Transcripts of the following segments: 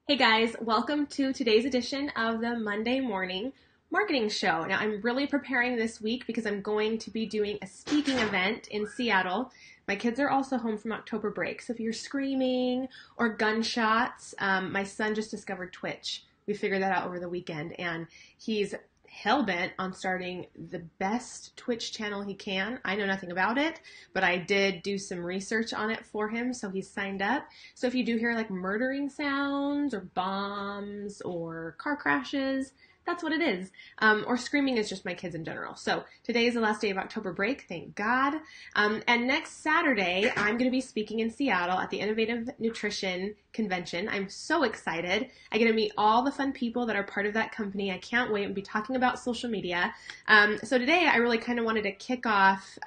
Hey guys, welcome to today's edition of the Monday Morning Marketing Show. Now, I'm really preparing this week because I'm going to be doing a speaking event in Seattle. My kids are also home from October break, so if you're screaming or gunshots, my son just discovered Twitch. We figured that out over the weekend, and he's hell-bent on starting the best Twitch channel he can. I know nothing about it, but I did do some research on it for him, so he's signed up. So if you do hear like murdering sounds or bombs or car crashes, that's what it is. Or screaming is just my kids in general. So today is the last day of October break, thank God. And next Saturday, I'm going to be speaking in Seattle at the Innovative Nutrition Convention. I'm so excited. I get to meet all the fun people that are part of that company. I can't wait. We'll be talking about social media. So today, I really kind of wanted to kick off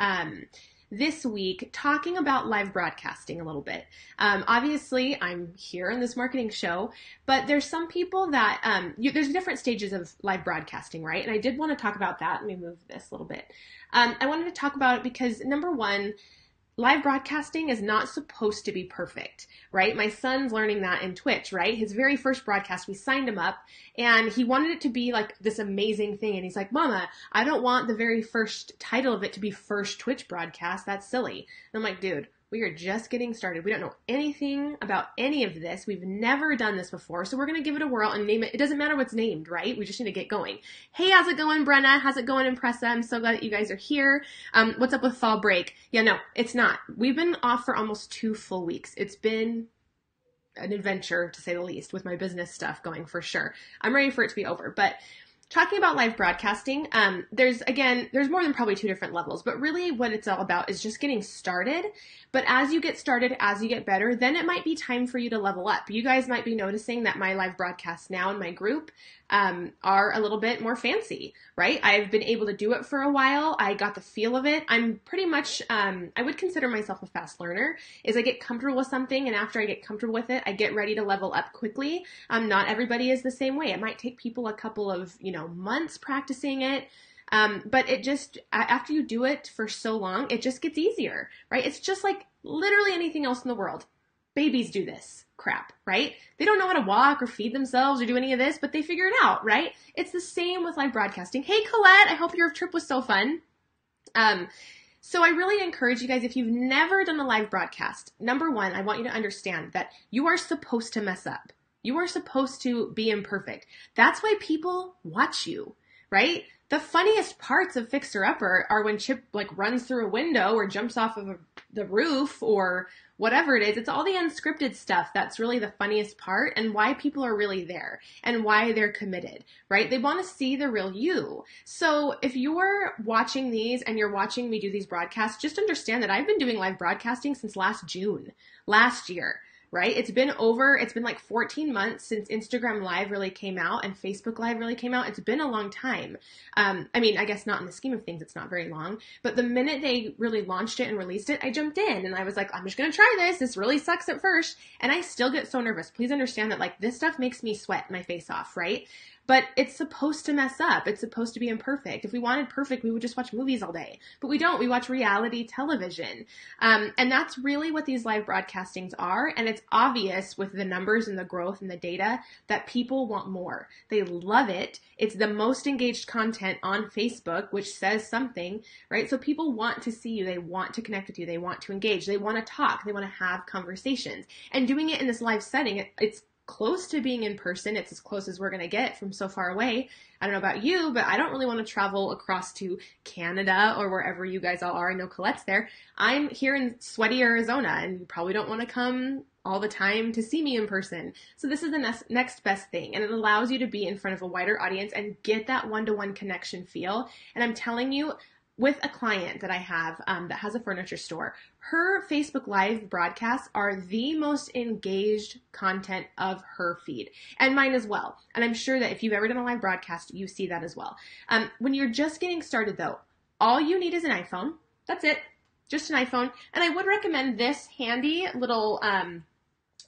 this week talking about live broadcasting a little bit. Obviously, I'm here in this marketing show, but there's some people that, there's different stages of live broadcasting, right? And I did want to talk about that. Let me move this a little bit. I wanted to talk about it because, number one, live broadcasting is not supposed to be perfect, right? My son's learning that in Twitch, right? His very first broadcast, we signed him up and he wanted it to be like this amazing thing. And he's like, Mama, I don't want the very first title of it to be first Twitch broadcast. That's silly. And I'm like, dude, we are just getting started. We don't know anything about any of this. We've never done this before. So we're going to give it a whirl and name it. It doesn't matter what's named, right? We just need to get going. Hey, how's it going, Brenna? How's it going, Impressa? I'm so glad that you guys are here. What's up with fall break? Yeah, no, it's not. We've been off for almost 2 full weeks. It's been an adventure, to say the least, with my business stuff going for sure. I'm ready for it to be over. But talking about live broadcasting, there's more than probably 2 different levels, but really what it's all about is just getting started. But as you get started, as you get better, then it might be time for you to level up. You guys might be noticing that my live broadcasts now in my group are a little bit more fancy, right? I've been able to do it for a while. I got the feel of it. I'm pretty much, I would consider myself a fast learner, is I get comfortable with something, and after I get comfortable with it, I get ready to level up quickly. Not everybody is the same way. It might take people a couple of, months practicing it. But it just, after you do it for so long, it just gets easier, right? It's just like literally anything else in the world. Babies do this crap, right? They don't know how to walk or feed themselves or do any of this, but they figure it out, right? It's the same with live broadcasting. Hey, Colette, I hope your trip was so fun. So I really encourage you guys, if you've never done a live broadcast, number one, I want you to understand that you are supposed to mess up. You are supposed to be imperfect. That's why people watch you, right? The funniest parts of Fixer Upper are when Chip runs through a window or jumps off of the roof or whatever it is. It's all the unscripted stuff that's really the funniest part and why people are really there and why they're committed, right? They want to see the real you. So if you're watching these and you're watching me do these broadcasts, just understand that I've been doing live broadcasting since last June, last year. Right? It's been like 14 months since Instagram Live really came out and Facebook Live really came out. It's been a long time. I guess not in the scheme of things, it's not very long, but the minute they really launched it and released it, I jumped in and I was like, I'm just going to try this. This really sucks at first. And I still get so nervous. Please understand that this stuff makes me sweat my face off, right? But it's supposed to mess up. It's supposed to be imperfect. If we wanted perfect, we would just watch movies all day. But we don't. We watch reality television. And that's really what these live broadcastings are. And it's obvious with the numbers and the growth and the data that people want more. They love it. It's the most engaged content on Facebook, which says something, right? So people want to see you. They want to connect with you. They want to engage. They want to talk. They want to have conversations. And doing it in this live setting, it's close to being in person. It's as close as we're going to get from so far away. I don't know about you, but I don't really want to travel across to Canada or wherever you guys all are. I know Colette's there. I'm here in sweaty Arizona, and you probably don't want to come all the time to see me in person. So this is the next best thing, and it allows you to be in front of a wider audience and get that one-to-one connection feel. And I'm telling you, with a client that I have that has a furniture store, her Facebook Live broadcasts are the most engaged content of her feed, and mine as well. And I'm sure that if you've ever done a live broadcast, you see that as well. When you're just getting started though, all you need is an iPhone. That's it. Just an iPhone. And I would recommend this handy little,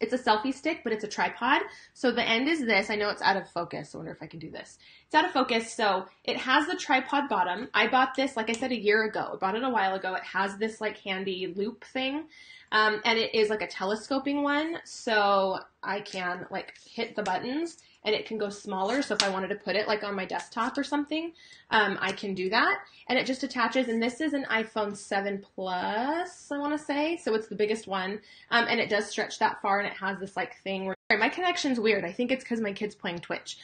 it's a selfie stick, but it's a tripod. So the end is this. I know it's out of focus. I wonder if I can do this. It's out of focus. So it has the tripod bottom. I bought this, like I said, a year ago. I bought it a while ago. It has this like handy loop thing. And it is like a telescoping one. So I can like hit the buttons and it can go smaller. So if I wanted to put it like on my desktop or something, I can do that. And it just attaches. And this is an iPhone 7 Plus, I want to say. So it's the biggest one. And it does stretch that far, and it has this like thing where my connection's weird. I think it's because my kid's playing Twitch.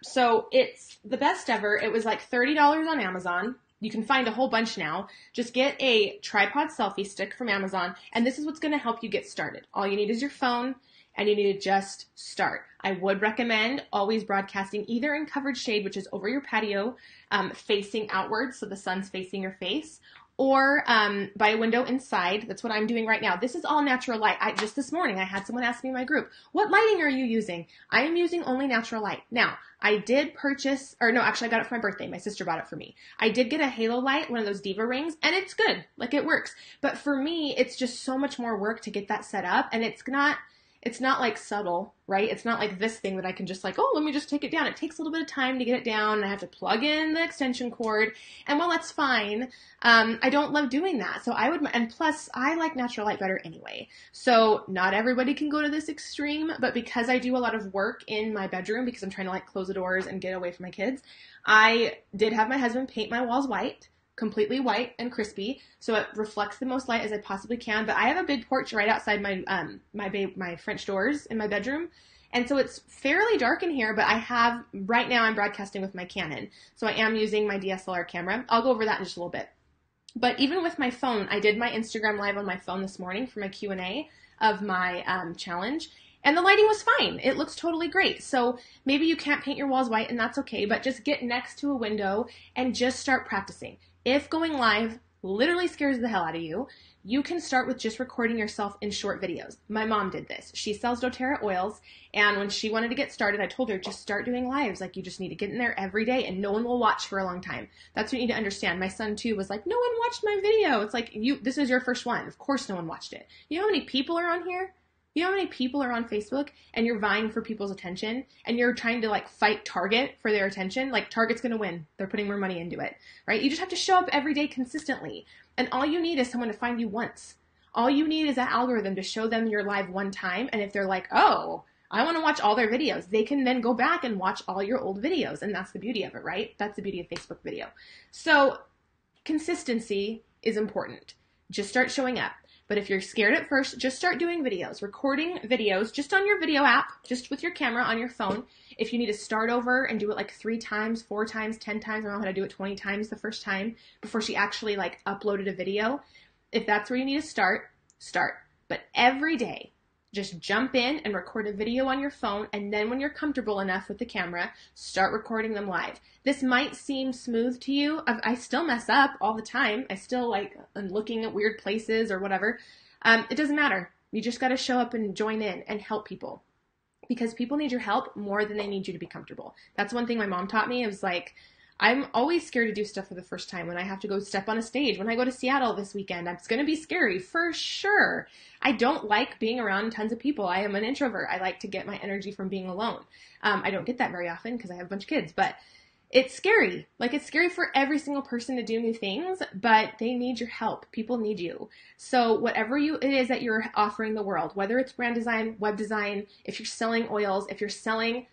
So it's the best ever. It was like $30 on Amazon. You can find a whole bunch now. Just get a tripod selfie stick from Amazon, and this is what's going to help you get started. All you need is your phone, and you need to just start. I would recommend always broadcasting either in covered shade, which is over your patio, facing outwards, so the sun's facing your face, or by a window inside. That's what I'm doing right now. This is all natural light. Just this morning, I had someone ask me in my group, what lighting are you using? I am using only natural light. Now, I did purchase, or no, actually I got it for my birthday. My sister bought it for me. I did get a halo light, one of those Diva rings, and it's good. Like, it works. But for me, it's just so much more work to get that set up, and it's not like subtle, right? It's not like this thing that I can just like, oh, let me just take it down. It takes a little bit of time to get it down, and I have to plug in the extension cord, and while that's fine, I don't love doing that. So and plus I like natural light better anyway. So not everybody can go to this extreme, but because I do a lot of work in my bedroom, because I'm trying to like close the doors and get away from my kids, I did have my husband paint my walls white. Completely white and crispy, so it reflects the most light as I possibly can. But I have a big porch right outside my my French doors in my bedroom, and so it's fairly dark in here. But right now I'm broadcasting with my Canon, so I am using my DSLR camera. I'll go over that in just a little bit. But even with my phone, I did my Instagram live on my phone this morning for my Q&A of my challenge. And the lighting was fine. It looks totally great. So maybe you can't paint your walls white, and that's okay, but just get next to a window and just start practicing. If going live literally scares the hell out of you, you can start with just recording yourself in short videos. My mom did this. She sells doTERRA oils, and when she wanted to get started, I told her, just start doing lives. Like, you just need to get in there every day, and no one will watch for a long time. That's what you need to understand. My son, too, was like, no one watched my video. It's like, this is your first one. Of course no one watched it. You know how many people are on here? You know how many people are on Facebook, and you're vying for people's attention, and you're trying to like fight Target for their attention? Like, Target's going to win. They're putting more money into it, right? You just have to show up every day consistently. And all you need is someone to find you once. All you need is that algorithm to show them your live one time. And if they're like, oh, I want to watch all their videos, they can then go back and watch all your old videos. And that's the beauty of it, right? That's the beauty of Facebook video. So consistency is important. Just start showing up. But if you're scared at first, just start doing videos, recording videos just on your video app, just with your camera on your phone. If you need to start over and do it like 3 times, 4 times, 10 times, I don't know how to do it 20 times the first time before she actually like uploaded a video. If that's where you need to start, start. But every day, just jump in and record a video on your phone, and then when you're comfortable enough with the camera, start recording them live. This might seem smooth to you. I still mess up all the time. I still like am looking at weird places or whatever. It doesn't matter. You just got to show up and join in and help people, because people need your help more than they need you to be comfortable. That's one thing my mom taught me. It was like, I'm always scared to do stuff for the first time. When I have to go step on a stage, when I go to Seattle this weekend, it's going to be scary for sure. I don't like being around tons of people. I am an introvert. I like to get my energy from being alone. I don't get that very often because I have a bunch of kids, but it's scary. Like, it's scary for every single person to do new things, but they need your help. People need you. So whatever it is that you're offering the world, whether it's brand design, web design, if you're selling oils, if you're selling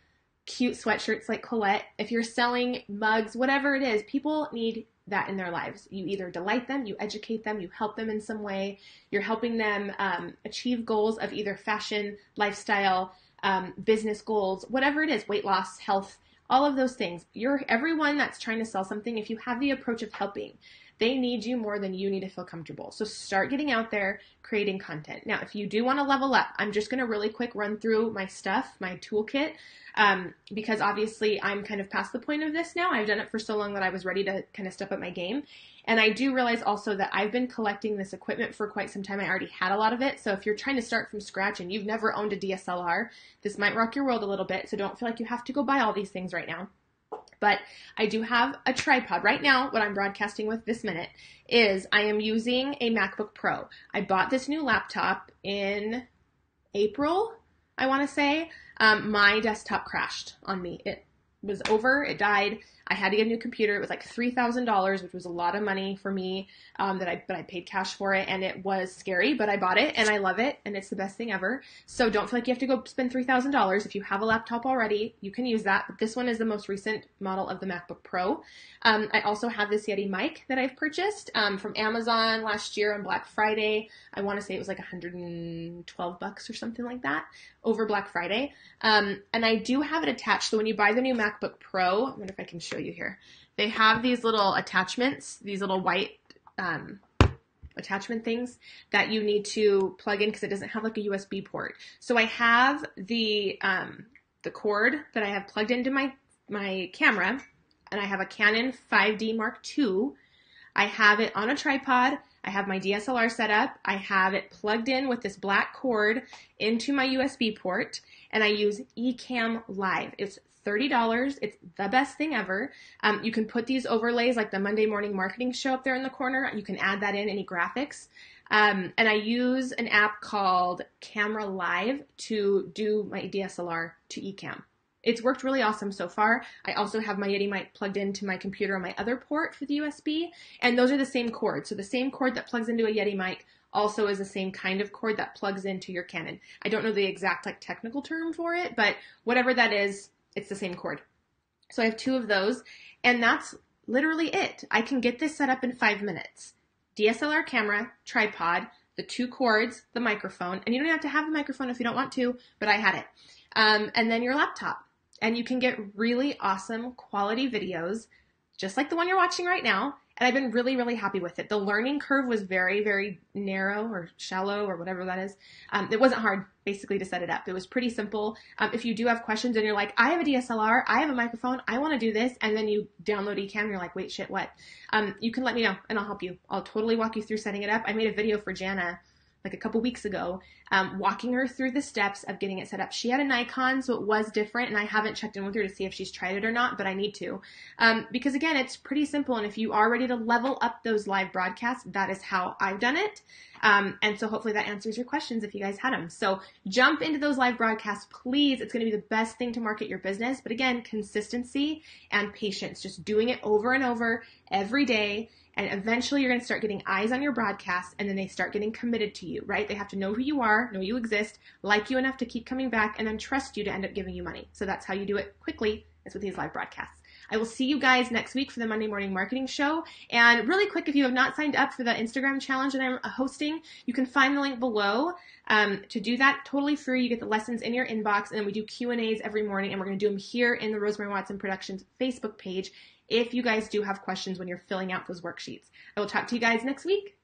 cute sweatshirts like Colette, if you're selling mugs, whatever it is, people need that in their lives. You either delight them, you educate them, you help them in some way, you're helping them achieve goals of either fashion, lifestyle, business goals, whatever it is, weight loss, health, all of those things. Everyone that's trying to sell something, if you have the approach of helping, they need you more than you need to feel comfortable. So start getting out there, creating content. Now, if you do want to level up, I'm just going to really quick run through my stuff, my toolkit, because obviously I'm kind of past the point of this now. I've done it for so long that I was ready to kind of step up my game. And I do realize also that I've been collecting this equipment for quite some time. I already had a lot of it. So if you're trying to start from scratch and you've never owned a DSLR, this might rock your world a little bit. So don't feel like you have to go buy all these things right now. But I do have a tripod. Right now, what I'm broadcasting with this minute is I am using a MacBook Pro. I bought this new laptop in April, I want to say. My desktop crashed on me. was over. It died. I had to get a new computer. It was like $3,000, which was a lot of money for me, but I paid cash for it, and it was scary, but I bought it and I love it, and it's the best thing ever. So don't feel like you have to go spend $3,000. If you have a laptop already, you can use that. But this one is the most recent model of the MacBook Pro. I also have this Yeti mic that I've purchased from Amazon last year on Black Friday. I want to say it was like $112 or something like that over Black Friday. And I do have it attached. So when you buy the new MacBook Pro, I wonder if I can show you here. They have these little attachments, these little white attachment things that you need to plug in because it doesn't have like a USB port. So I have the cord that I have plugged into my camera, and I have a Canon 5D Mark II. I have it on a tripod. I have my DSLR set up. I have it plugged in with this black cord into my USB port, and I use Ecamm Live. It's $30. It's the best thing ever. You can put these overlays like the Monday Morning Marketing Show up there in the corner. You can add that in, any graphics. And I use an app called Camera Live to do my DSLR to Ecamm. It's worked really awesome so far. I also have my Yeti mic plugged into my computer on my other port for the USB, and those are the same cords. So the same cord that plugs into a Yeti mic also is the same kind of cord that plugs into your Canon. I don't know the exact like technical term for it, but whatever that is, it's the same cord. So I have 2 of those, and that's literally it. I can get this set up in 5 minutes. DSLR camera, tripod, the 2 cords, the microphone, and you don't have to have the microphone if you don't want to, but I had it. And then your laptop. And you can get really awesome quality videos, just like the one you're watching right now. And I've been really, really happy with it. The learning curve was very, very narrow or shallow or whatever that is. It wasn't hard, basically, to set it up. It was pretty simple. If you do have questions and you're like, I have a DSLR, I have a microphone, I want to do this, and then you download Ecamm and you're like, wait, shit, what? You can let me know and I'll help you. I'll totally walk you through setting it up. I made a video for Jana like a couple weeks ago, walking her through the steps of getting it set up. She had a Nikon, so it was different, and I haven't checked in with her to see if she's tried it or not, but I need to. Because again, it's pretty simple, and if you are ready to level up those live broadcasts, that is how I've done it. And so hopefully that answers your questions if you guys had them. So jump into those live broadcasts, please. It's going to be the best thing to market your business. But again, consistency and patience, just doing it over and over every day. And eventually you're going to start getting eyes on your broadcast, and then they start getting committed to you, right? They have to know who you are, know you exist, like you enough to keep coming back, and then trust you to end up giving you money. So that's how you do it quickly, is with these live broadcasts. I will see you guys next week for the Monday Morning Marketing Show. And really quick, if you have not signed up for the Instagram challenge that I'm hosting, you can find the link below to do that. Totally free. You get the lessons in your inbox, and then we do Q&As every morning, and we're going to do them here in the Rosemary Watson Productions Facebook page if you guys do have questions when you're filling out those worksheets. I will talk to you guys next week.